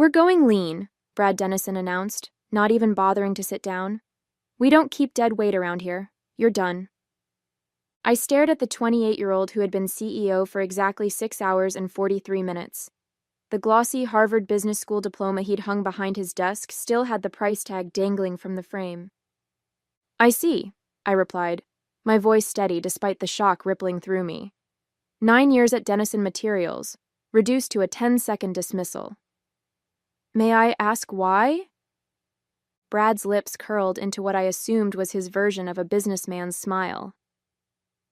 "We're going lean," Brad Dennison announced, not even bothering to sit down. "We don't keep dead weight around here. You're done." I stared at the 28-year-old who had been CEO for exactly 6 hours and 43 minutes. The glossy Harvard Business School diploma he'd hung behind his desk still had the price tag dangling from the frame. "I see," I replied, my voice steady despite the shock rippling through me. 9 years at Dennison Materials, reduced to a 10-second dismissal. "May I ask why?" Brad's lips curled into what I assumed was his version of a businessman's smile.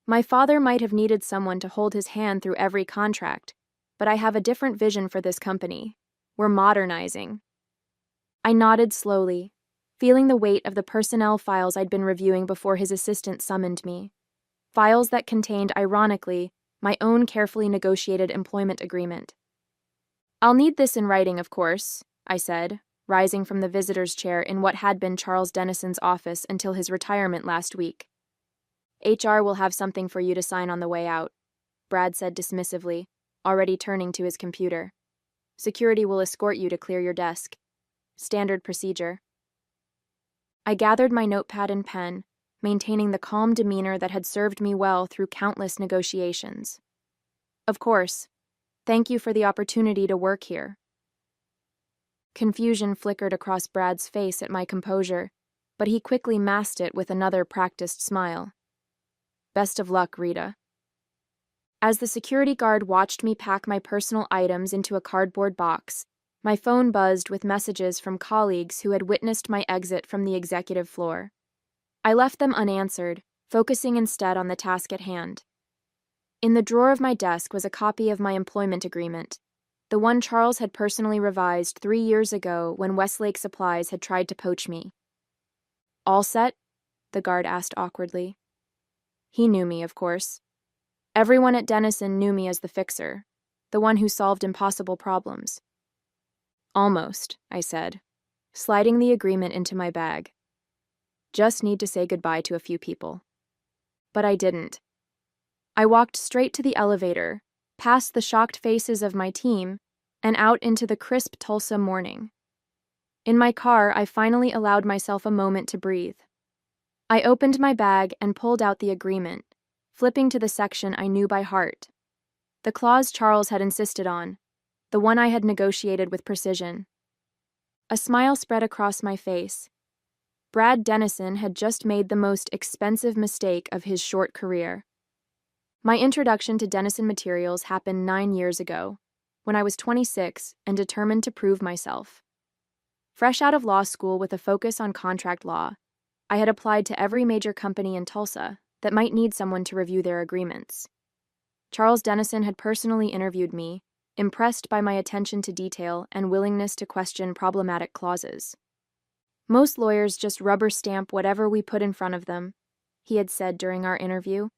"My father might have needed someone to hold his hand through every contract, but I have a different vision for this company. We're modernizing." I nodded slowly, feeling the weight of the personnel files I'd been reviewing before his assistant summoned me. Files that contained, ironically, my own carefully negotiated employment agreement. "I'll need this in writing, of course," I said, rising from the visitor's chair in what had been Charles Dennison's office until his retirement last week. "HR will have something for you to sign on the way out," Brad said dismissively, already turning to his computer. "Security will escort you to clear your desk. Standard procedure." I gathered my notepad and pen, maintaining the calm demeanor that had served me well through countless negotiations. "Of course. Thank you for the opportunity to work here." Confusion flickered across Brad's face at my composure, but he quickly masked it with another practiced smile. "Best of luck, Rita." As the security guard watched me pack my personal items into a cardboard box, my phone buzzed with messages from colleagues who had witnessed my exit from the executive floor. I left them unanswered, focusing instead on the task at hand. In the drawer of my desk was a copy of my employment agreement, the one Charles had personally revised 3 years ago when Westlake Supplies had tried to poach me. "All set?" the guard asked awkwardly. He knew me, of course. Everyone at Dennison knew me as the fixer, the one who solved impossible problems. "Almost," I said, sliding the agreement into my bag. "Just need to say goodbye to a few people." But I didn't. I walked straight to the elevator, past the shocked faces of my team, and out into the crisp Tulsa morning. In my car, I finally allowed myself a moment to breathe. I opened my bag and pulled out the agreement, flipping to the section I knew by heart. The clause Charles had insisted on, the one I had negotiated with precision. A smile spread across my face. Brad Dennison had just made the most expensive mistake of his short career. My introduction to Dennison Materials happened 9 years ago, when I was 26 and determined to prove myself. Fresh out of law school with a focus on contract law, I had applied to every major company in Tulsa that might need someone to review their agreements. Charles Dennison had personally interviewed me, impressed by my attention to detail and willingness to question problematic clauses. "Most lawyers just rubber stamp whatever we put in front of them," he had said during our interview.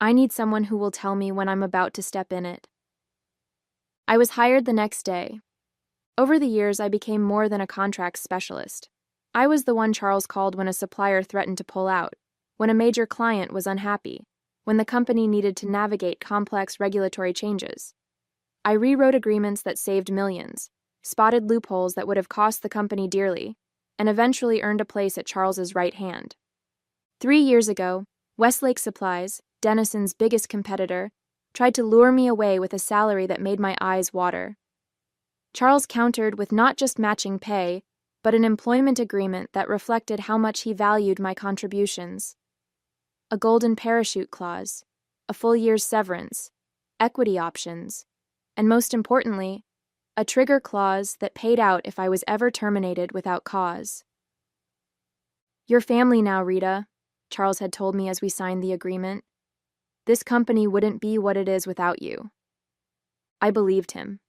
"I need someone who will tell me when I'm about to step in it." I was hired the next day. Over the years, I became more than a contracts specialist. I was the one Charles called when a supplier threatened to pull out, when a major client was unhappy, when the company needed to navigate complex regulatory changes. I rewrote agreements that saved millions, spotted loopholes that would have cost the company dearly, and eventually earned a place at Charles's right hand. 3 years ago, Westlake Supplies, Dennison's biggest competitor, tried to lure me away with a salary that made my eyes water. Charles countered with not just matching pay, but an employment agreement that reflected how much he valued my contributions. A golden parachute clause, a full year's severance, equity options, and most importantly, a trigger clause that paid out if I was ever terminated without cause. "Your family now, Rita," Charles had told me as we signed the agreement. "This company wouldn't be what it is without you." I believed him.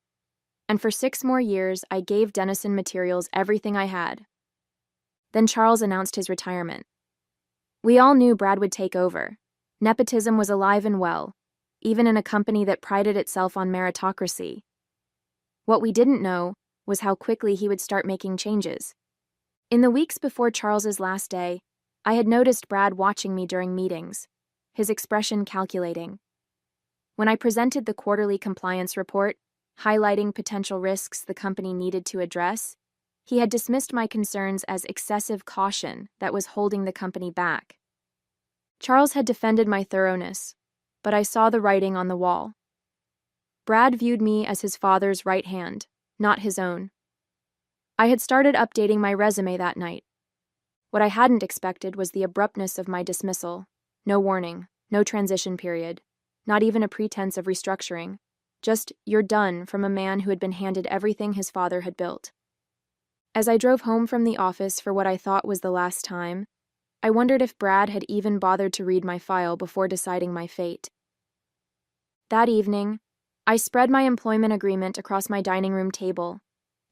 And for 6 more years, I gave Dennison Materials everything I had. Then Charles announced his retirement. We all knew Brad would take over. Nepotism was alive and well, even in a company that prided itself on meritocracy. What we didn't know was how quickly he would start making changes. In the weeks before Charles's last day, I had noticed Brad watching me during meetings, his expression calculating. When I presented the quarterly compliance report, highlighting potential risks the company needed to address. He had dismissed my concerns as excessive caution that was holding the company back. Charles had defended my thoroughness, but I saw the writing on the wall. Brad viewed me as his father's right hand, not his own. I had started updating my resume that night. What I hadn't expected was the abruptness of my dismissal. No warning, no transition period, not even a pretense of restructuring. Just, "You're done," from a man who had been handed everything his father had built. As I drove home from the office for what I thought was the last time, I wondered if Brad had even bothered to read my file before deciding my fate. That evening, I spread my employment agreement across my dining room table,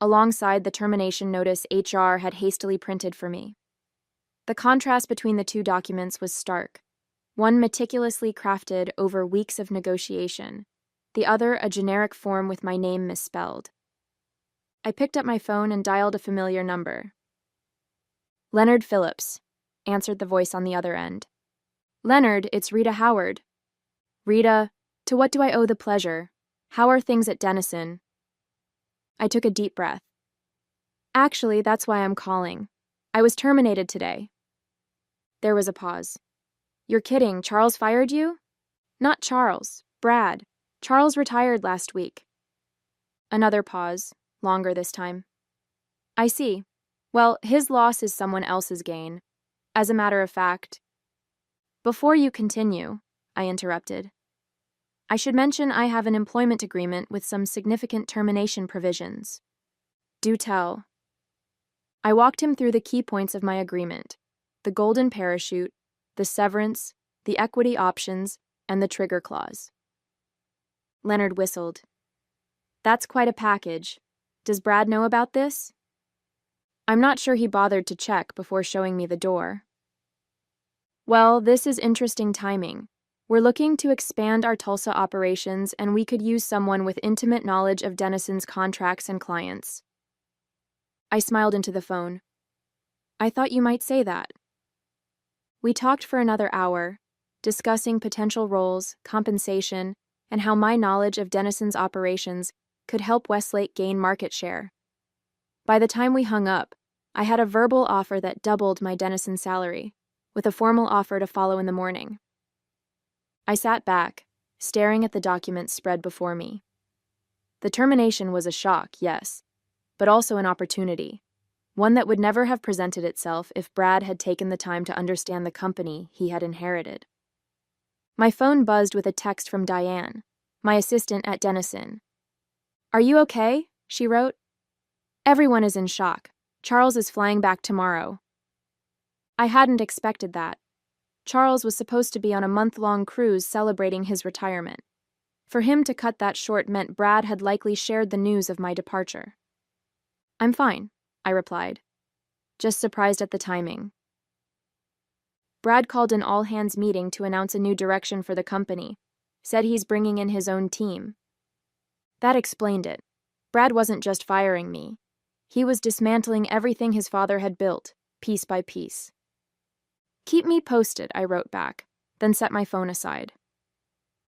alongside the termination notice HR had hastily printed for me. The contrast between the two documents was stark. One meticulously crafted over weeks of negotiation, the other a generic form with my name misspelled. I picked up my phone and dialed a familiar number. "Leonard Phillips," answered the voice on the other end. "Leonard, it's Rita Howard." "Rita, to what do I owe the pleasure? How are things at Denison?" I took a deep breath. "Actually, that's why I'm calling. I was terminated today." There was a pause. "You're kidding, Charles fired you?" "Not Charles, Brad. Charles retired last week." Another pause, longer this time. "I see. Well, his loss is someone else's gain. As a matter of fact..." "Before you continue," I interrupted, "I should mention I have an employment agreement with some significant termination provisions." "Do tell." I walked him through the key points of my agreement: the golden parachute, the severance, the equity options, and the trigger clause. Leonard whistled. "That's quite a package. Does Brad know about this?" "I'm not sure he bothered to check before showing me the door." "Well, this is interesting timing. We're looking to expand our Tulsa operations, and we could use someone with intimate knowledge of Denison's contracts and clients." I smiled into the phone. "I thought you might say that." We talked for another hour, discussing potential roles, compensation, and how my knowledge of Denison's operations could help Westlake gain market share. By the time we hung up, I had a verbal offer that doubled my Denison salary, with a formal offer to follow in the morning. I sat back, staring at the documents spread before me. The termination was a shock, yes, but also an opportunity, one that would never have presented itself if Brad had taken the time to understand the company he had inherited. My phone buzzed with a text from Diane, my assistant at Denison. "Are you okay?" she wrote. "Everyone is in shock. Charles is flying back tomorrow." I hadn't expected that. Charles was supposed to be on a month-long cruise celebrating his retirement. For him to cut that short meant Brad had likely shared the news of my departure. "I'm fine," I replied, just surprised at the timing. Brad called an all-hands meeting to announce a new direction for the company, said he's bringing in his own team. That explained it. Brad wasn't just firing me. He was dismantling everything his father had built, piece by piece. "Keep me posted," I wrote back, then set my phone aside.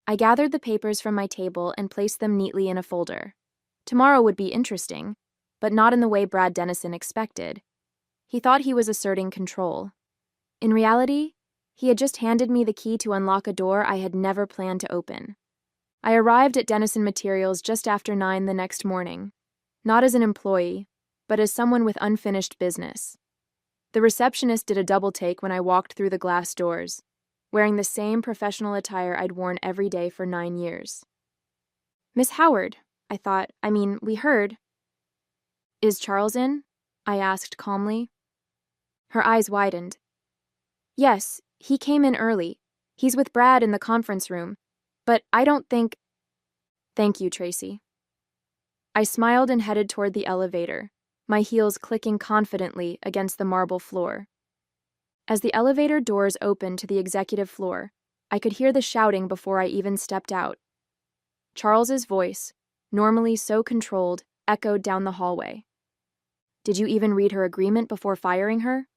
I gathered the papers from my table and placed them neatly in a folder. Tomorrow would be interesting, but not in the way Brad Denison expected. He thought he was asserting control. In reality, he had just handed me the key to unlock a door I had never planned to open. I arrived at Denison Materials just after 9 the next morning, not as an employee, but as someone with unfinished business. The receptionist did a double take when I walked through the glass doors, wearing the same professional attire I'd worn every day for 9 years. "Miss Howard," we heard." "Is Charles in?" I asked calmly. Her eyes widened. "Yes, he came in early. He's with Brad in the conference room. But I don't think..." "Thank you, Tracy." I smiled and headed toward the elevator, my heels clicking confidently against the marble floor. As the elevator doors opened to the executive floor, I could hear the shouting before I even stepped out. Charles's voice, normally so controlled, echoed down the hallway. "Did you even read her agreement before firing her?"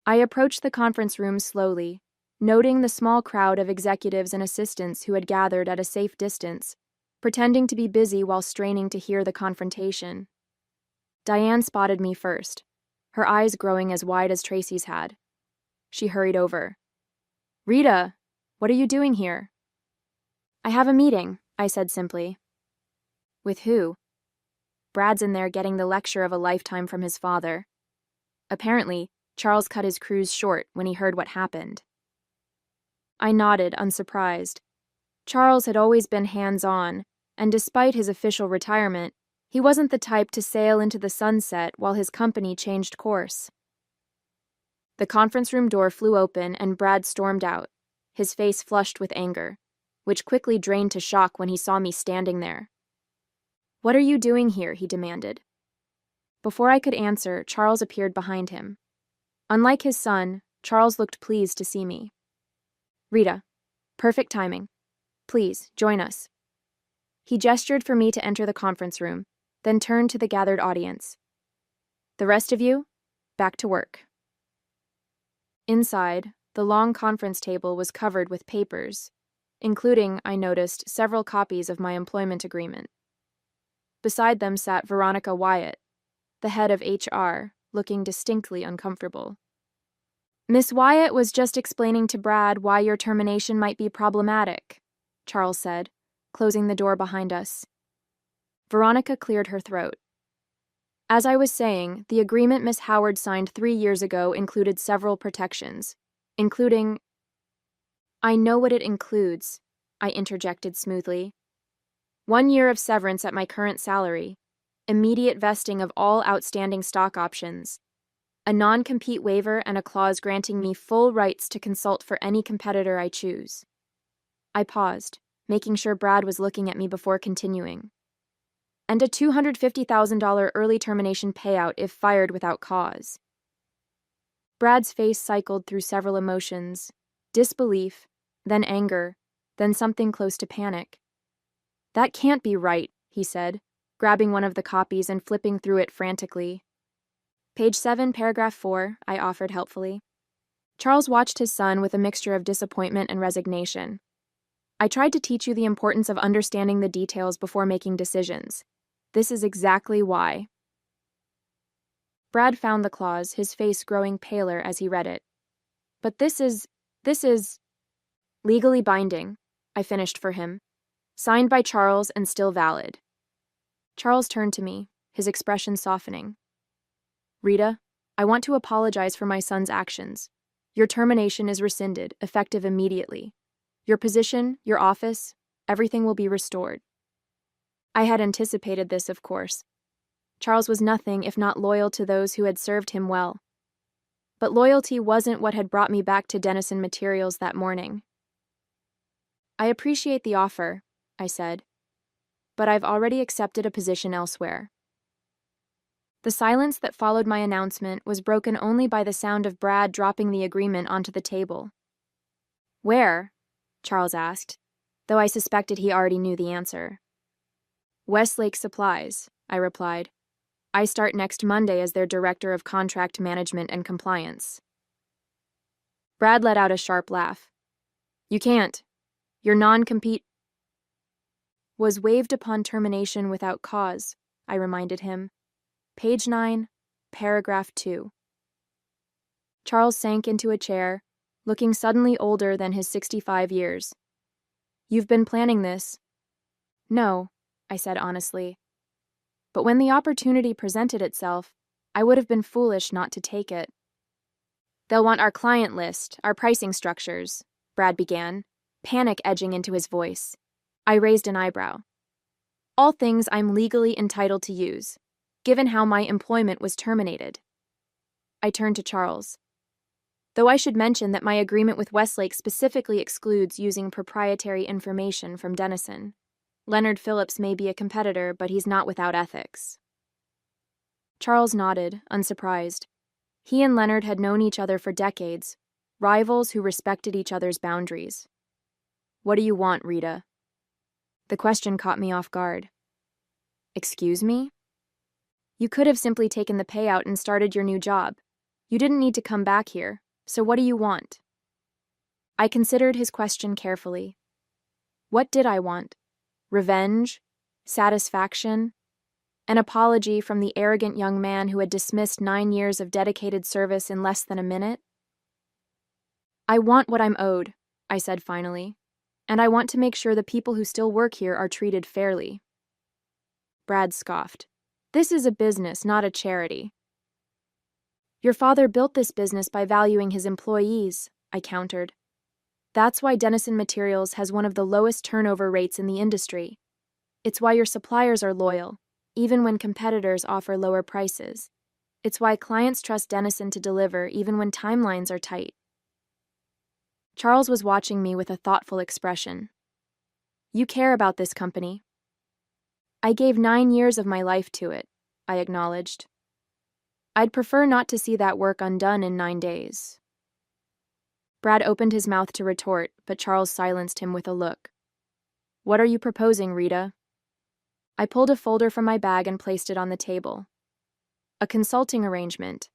I approached the conference room slowly, noting the small crowd of executives and assistants who had gathered at a safe distance, pretending to be busy while straining to hear the confrontation. Diane spotted me first, her eyes growing as wide as Tracy's had. She hurried over. "Rita, what are you doing here?" "I have a meeting," I said simply. "With who?" "Brad's in there getting the lecture of a lifetime from his father." Apparently, Charles cut his cruise short when he heard what happened. I nodded, unsurprised. Charles had always been hands-on, and despite his official retirement, he wasn't the type to sail into the sunset while his company changed course. The conference room door flew open and Brad stormed out, his face flushed with anger, which quickly drained to shock when he saw me standing there. "What are you doing here?" he demanded. Before I could answer, Charles appeared behind him. Unlike his son, Charles looked pleased to see me. "Rita, perfect timing. Please, join us." He gestured for me to enter the conference room, then turned to the gathered audience. "The rest of you, back to work." Inside, the long conference table was covered with papers, including, I noticed, several copies of my employment agreement. Beside them sat Veronica Wyatt, the head of HR, looking distinctly uncomfortable. "Miss Wyatt was just explaining to Brad why your termination might be problematic," Charles said, closing the door behind us. Veronica cleared her throat. "As I was saying, the agreement Miss Howard signed 3 years ago included several protections, including—" "I know what it includes," I interjected smoothly. "1 year of severance at my current salary, immediate vesting of all outstanding stock options, a non-compete waiver and a clause granting me full rights to consult for any competitor I choose." I paused, making sure Brad was looking at me before continuing. "And a $250,000 early termination payout if fired without cause." Brad's face cycled through several emotions: disbelief, then anger, then something close to panic. "That can't be right," he said, grabbing one of the copies and flipping through it frantically. "Page 7, paragraph 4, I offered helpfully. Charles watched his son with a mixture of disappointment and resignation. "I tried to teach you the importance of understanding the details before making decisions. This is exactly why." Brad found the clause, his face growing paler as he read it. "But this is legally binding," I finished for him. "Signed by Charles and still valid." Charles turned to me, his expression softening. "Rita, I want to apologize for my son's actions. Your termination is rescinded, effective immediately. Your position, your office, everything will be restored." I had anticipated this, of course. Charles was nothing if not loyal to those who had served him well. But loyalty wasn't what had brought me back to Denison Materials that morning. "I appreciate the offer," I said, "but I've already accepted a position elsewhere." The silence that followed my announcement was broken only by the sound of Brad dropping the agreement onto the table. "Where?" Charles asked, though I suspected he already knew the answer. "Westlake Supplies," I replied. "I start next Monday as their Director of Contract Management and Compliance." Brad let out a sharp laugh. "You can't. Your non-compete was waived upon termination without cause," I reminded him. Page 9, paragraph 2. Charles sank into a chair, looking suddenly older than his 65 years. "You've been planning this?" "No," I said honestly. "But when the opportunity presented itself, I would have been foolish not to take it." "They'll want our client list, our pricing structures," Brad began, panic edging into his voice. I raised an eyebrow. "All things I'm legally entitled to use, given how my employment was terminated." I turned to Charles. "Though I should mention that my agreement with Westlake specifically excludes using proprietary information from Denison. Leonard Phillips may be a competitor, but he's not without ethics." Charles nodded, unsurprised. He and Leonard had known each other for decades, rivals who respected each other's boundaries. "What do you want, Rita?" The question caught me off guard. "Excuse me?" "You could have simply taken the payout and started your new job. You didn't need to come back here, so what do you want?" I considered his question carefully. What did I want? Revenge? Satisfaction? An apology from the arrogant young man who had dismissed 9 years of dedicated service in less than a minute? I want what I'm owed, I said finally, and I want to make sure the people who still work here are treated fairly. Brad scoffed. This is a business, not a charity. Your father built this business by valuing his employees, I countered. That's why Denison Materials has one of the lowest turnover rates in the industry. It's why your suppliers are loyal, even when competitors offer lower prices. It's why clients trust Denison to deliver even when timelines are tight. Charles was watching me with a thoughtful expression. You care about this company. I gave 9 years of my life to it, I acknowledged. I'd prefer not to see that work undone in 9 days. Brad opened his mouth to retort, but Charles silenced him with a look. What are you proposing, Rita? I pulled a folder from my bag and placed it on the table. A consulting arrangement.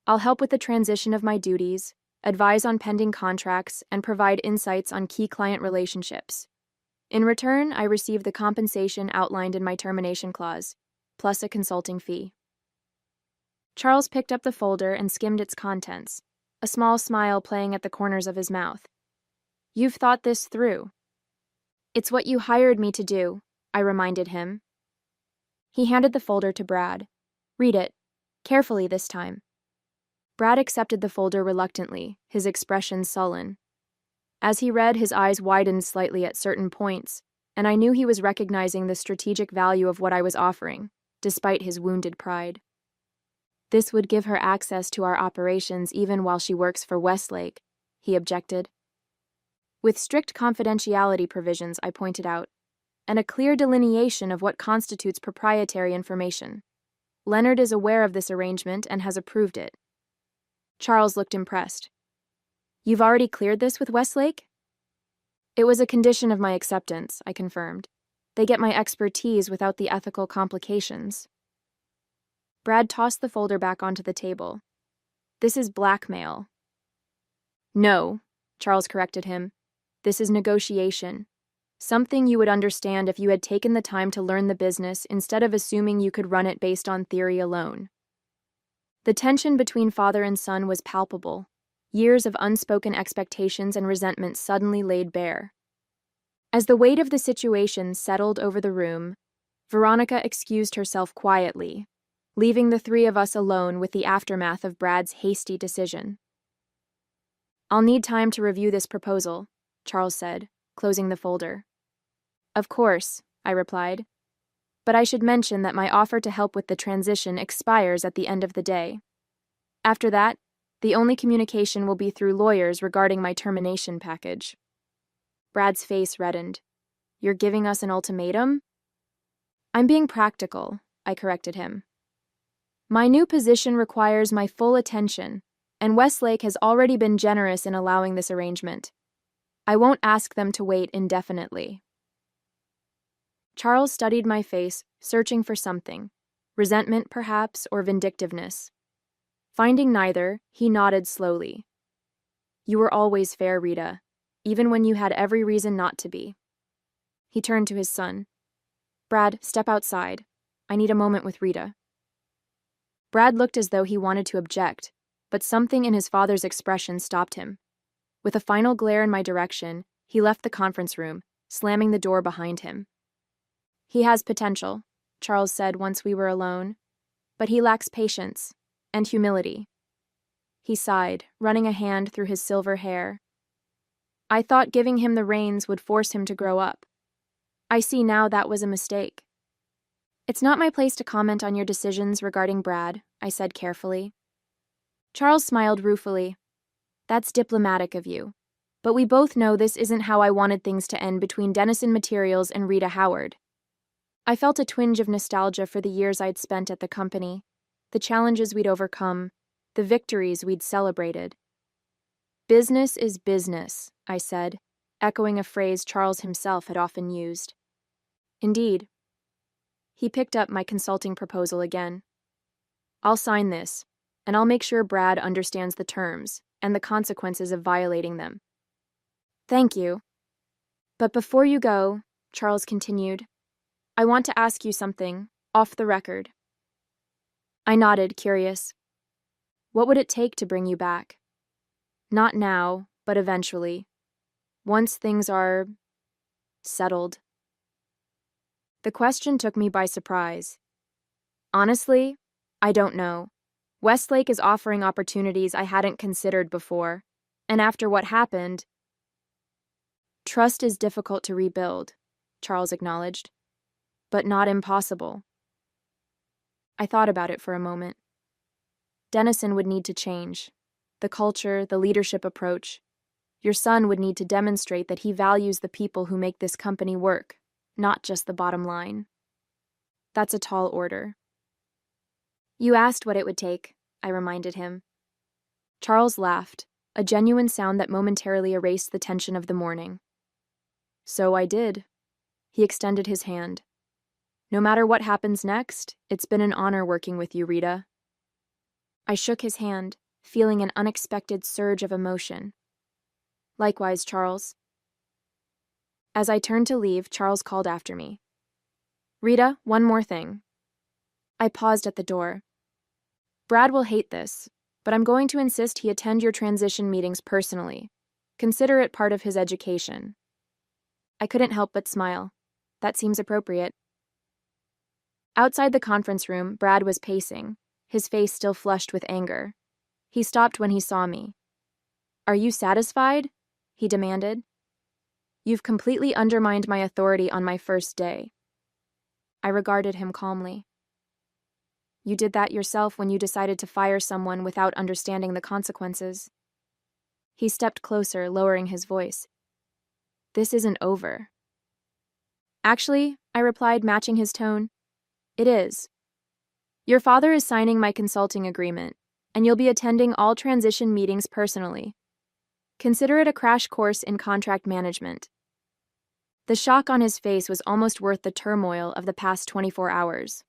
I'll help with the transition of my duties, advise on pending contracts, and provide insights on key client relationships. In return, I receive the compensation outlined in my termination clause, plus a consulting fee. Charles picked up the folder and skimmed its contents, a small smile playing at the corners of his mouth. You've thought this through. It's what you hired me to do, I reminded him. He handed the folder to Brad. Read it. Carefully this time. Brad accepted the folder reluctantly, his expression sullen. As he read, his eyes widened slightly at certain points, and I knew he was recognizing the strategic value of what I was offering, despite his wounded pride. This would give her access to our operations even while she works for Westlake, he objected. With strict confidentiality provisions, I pointed out, and a clear delineation of what constitutes proprietary information. Leonard is aware of this arrangement and has approved it. Charles looked impressed. You've already cleared this with Westlake? It was a condition of my acceptance, I confirmed. They get my expertise without the ethical complications. Brad tossed the folder back onto the table. This is blackmail. No, Charles corrected him. This is negotiation. Something you would understand if you had taken the time to learn the business instead of assuming you could run it based on theory alone. The tension between father and son was palpable. Years of unspoken expectations and resentment suddenly laid bare. As the weight of the situation settled over the room, Veronica excused herself quietly, leaving the three of us alone with the aftermath of Brad's hasty decision. I'll need time to review this proposal, Charles said, closing the folder. Of course, I replied. But I should mention that my offer to help with the transition expires at the end of the day. After that, the only communication will be through lawyers regarding my termination package. Brad's face reddened. You're giving us an ultimatum? I'm being practical, I corrected him. My new position requires my full attention, and Westlake has already been generous in allowing this arrangement. I won't ask them to wait indefinitely. Charles studied my face, searching for something, resentment perhaps, or vindictiveness. Finding neither, he nodded slowly. You were always fair, Rita, even when you had every reason not to be. He turned to his son. Brad, step outside. I need a moment with Rita. Brad looked as though he wanted to object, but something in his father's expression stopped him. With a final glare in my direction, he left the conference room, slamming the door behind him. He has potential, Charles said once we were alone, but he lacks patience and humility. He sighed, running a hand through his silver hair. I thought giving him the reins would force him to grow up. I see now that was a mistake. It's not my place to comment on your decisions regarding Brad, I said carefully. Charles smiled ruefully. That's diplomatic of you. But we both know this isn't how I wanted things to end between Denison Materials and Rita Howard. I felt a twinge of nostalgia for the years I'd spent at the company, the challenges we'd overcome, the victories we'd celebrated. Business is business, I said, echoing a phrase Charles himself had often used. Indeed. He picked up my consulting proposal again. I'll sign this, and I'll make sure Brad understands the terms and the consequences of violating them. Thank you. But before you go, Charles continued, I want to ask you something, off the record. I nodded, curious. What would it take to bring you back? Not now, but eventually. Once things are settled. The question took me by surprise. Honestly, I don't know. Westlake is offering opportunities I hadn't considered before, and after what happened, trust is difficult to rebuild, Charles acknowledged, but not impossible. I thought about it for a moment. Dennison would need to change. The culture, the leadership approach. Your son would need to demonstrate that he values the people who make this company work, not just the bottom line. That's a tall order. You asked what it would take, I reminded him. Charles laughed, a genuine sound that momentarily erased the tension of the morning. So I did. He extended his hand. No matter what happens next, it's been an honor working with you, Rita. I shook his hand, feeling an unexpected surge of emotion. Likewise, Charles. As I turned to leave, Charles called after me. Rita, one more thing. I paused at the door. Brad will hate this, but I'm going to insist he attend your transition meetings personally. Consider it part of his education. I couldn't help but smile. That seems appropriate. Outside the conference room, Brad was pacing, his face still flushed with anger. He stopped when he saw me. Are you satisfied? He demanded. You've completely undermined my authority on my first day. I regarded him calmly. You did that yourself when you decided to fire someone without understanding the consequences. He stepped closer, lowering his voice. This isn't over. Actually, I replied, matching his tone, it is. Your father is signing my consulting agreement, and you'll be attending all transition meetings personally. Consider it a crash course in contract management. The shock on his face was almost worth the turmoil of the past 24 hours.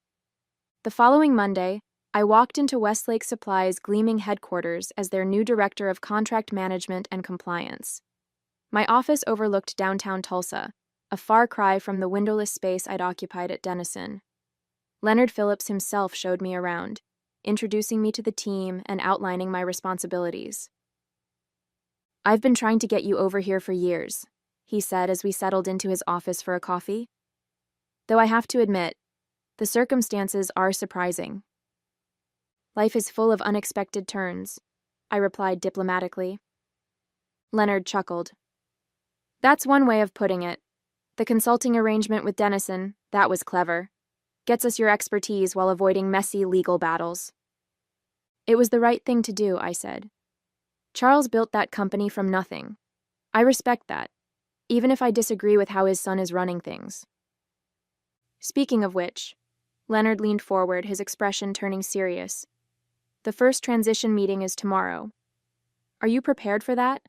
The following Monday, I walked into Westlake Supply's gleaming headquarters as their new director of contract management and compliance. My office overlooked downtown Tulsa, a far cry from the windowless space I'd occupied at Dennison. Leonard Phillips himself showed me around, introducing me to the team and outlining my responsibilities. I've been trying to get you over here for years, he said as we settled into his office for a coffee. Though I have to admit, the circumstances are surprising. Life is full of unexpected turns, I replied diplomatically. Leonard chuckled. That's one way of putting it. The consulting arrangement with Dennison, that was clever. Gets us your expertise while avoiding messy legal battles. It was the right thing to do, I said. Charles built that company from nothing. I respect that, even if I disagree with how his son is running things. Speaking of which, Leonard leaned forward, his expression turning serious. The first transition meeting is tomorrow. Are you prepared for that?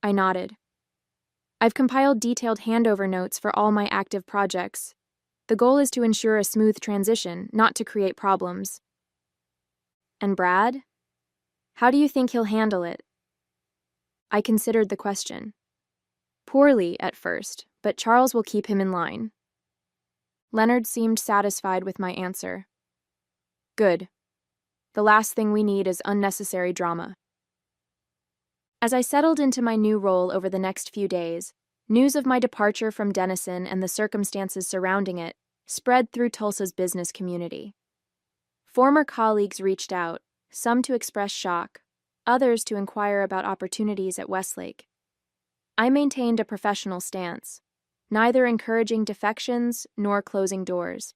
I nodded. I've compiled detailed handover notes for all my active projects. The goal is to ensure a smooth transition, not to create problems. And Brad? How do you think he'll handle it? I considered the question. Poorly at first, but Charles will keep him in line. Leonard seemed satisfied with my answer. Good. The last thing we need is unnecessary drama. As I settled into my new role over the next few days, news of my departure from Dennison and the circumstances surrounding it spread through Tulsa's business community. Former colleagues reached out, some to express shock, others to inquire about opportunities at Westlake. I maintained a professional stance, neither encouraging defections nor closing doors.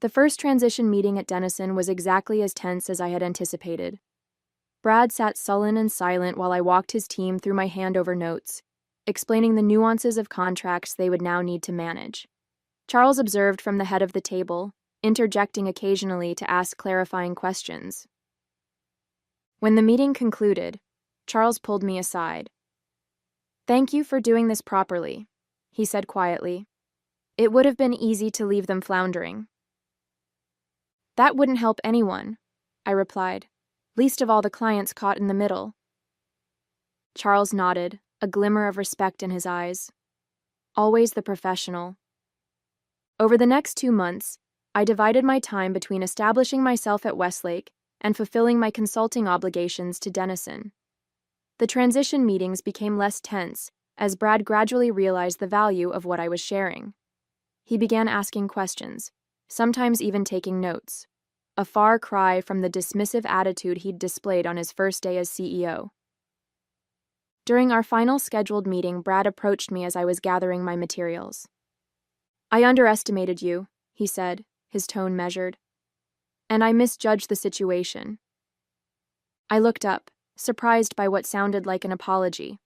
The first transition meeting at Dennison was exactly as tense as I had anticipated. Brad sat sullen and silent while I walked his team through my handover notes, explaining the nuances of contracts they would now need to manage. Charles observed from the head of the table, interjecting occasionally to ask clarifying questions. When the meeting concluded, Charles pulled me aside. Thank you for doing this properly, he said quietly. It would have been easy to leave them floundering. That wouldn't help anyone, I replied, least of all the clients caught in the middle. Charles nodded, a glimmer of respect in his eyes. Always the professional. Over the next 2 months, I divided my time between establishing myself at Westlake and fulfilling my consulting obligations to Denison. The transition meetings became less tense as Brad gradually realized the value of what I was sharing. He began asking questions, sometimes even taking notes, a far cry from the dismissive attitude he'd displayed on his first day as CEO. During our final scheduled meeting, Brad approached me as I was gathering my materials. "I underestimated you," he said, his tone measured, "and I misjudged the situation." I looked up, surprised by what sounded like an apology.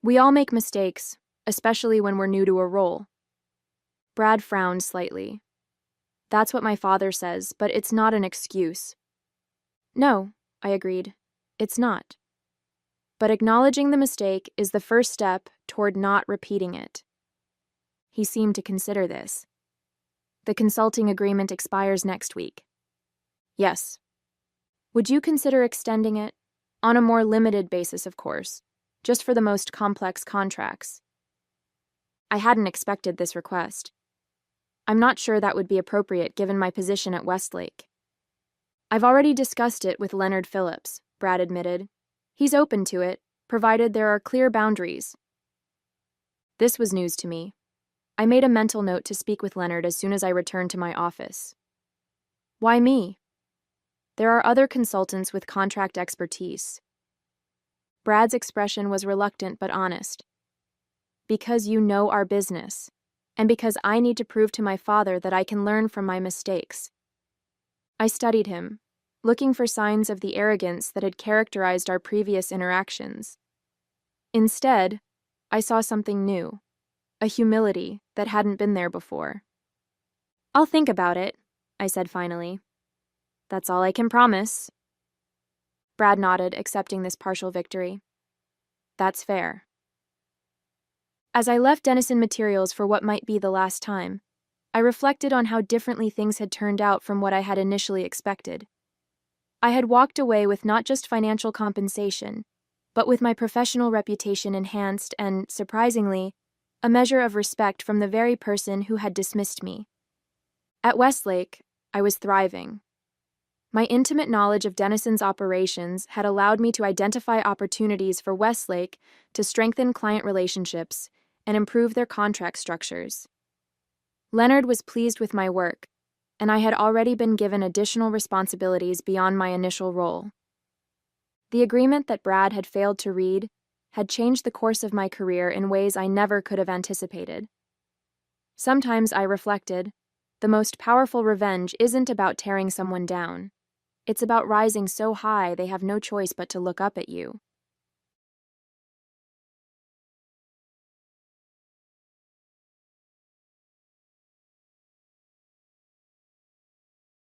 "We all make mistakes, especially when we're new to a role." Brad frowned slightly. "That's what my father says, but it's not an excuse." "No," I agreed, "it's not. But acknowledging the mistake is the first step toward not repeating it." He seemed to consider this. "The consulting agreement expires next week." "Yes." "Would you consider extending it? On a more limited basis, of course, just for the most complex contracts." I hadn't expected this request. "I'm not sure that would be appropriate given my position at Westlake." "I've already discussed it with Leonard Phillips," Brad admitted. "He's open to it, provided there are clear boundaries." This was news to me. I made a mental note to speak with Leonard as soon as I returned to my office. "Why me?" "There are other consultants with contract expertise." Brad's expression was reluctant but honest. "Because you know our business, and because I need to prove to my father that I can learn from my mistakes." I studied him, looking for signs of the arrogance that had characterized our previous interactions. Instead, I saw something new, a humility that hadn't been there before. "I'll think about it," I said finally. "That's all I can promise." Brad nodded, accepting this partial victory. "That's fair." As I left Denison Materials for what might be the last time, I reflected on how differently things had turned out from what I had initially expected. I had walked away with not just financial compensation, but with my professional reputation enhanced and, surprisingly, a measure of respect from the very person who had dismissed me. At Westlake, I was thriving. My intimate knowledge of Denison's operations had allowed me to identify opportunities for Westlake to strengthen client relationships and improve their contract structures. Leonard was pleased with my work, and I had already been given additional responsibilities beyond my initial role. The agreement that Brad had failed to read had changed the course of my career in ways I never could have anticipated. Sometimes I reflected, the most powerful revenge isn't about tearing someone down. It's about rising so high they have no choice but to look up at you.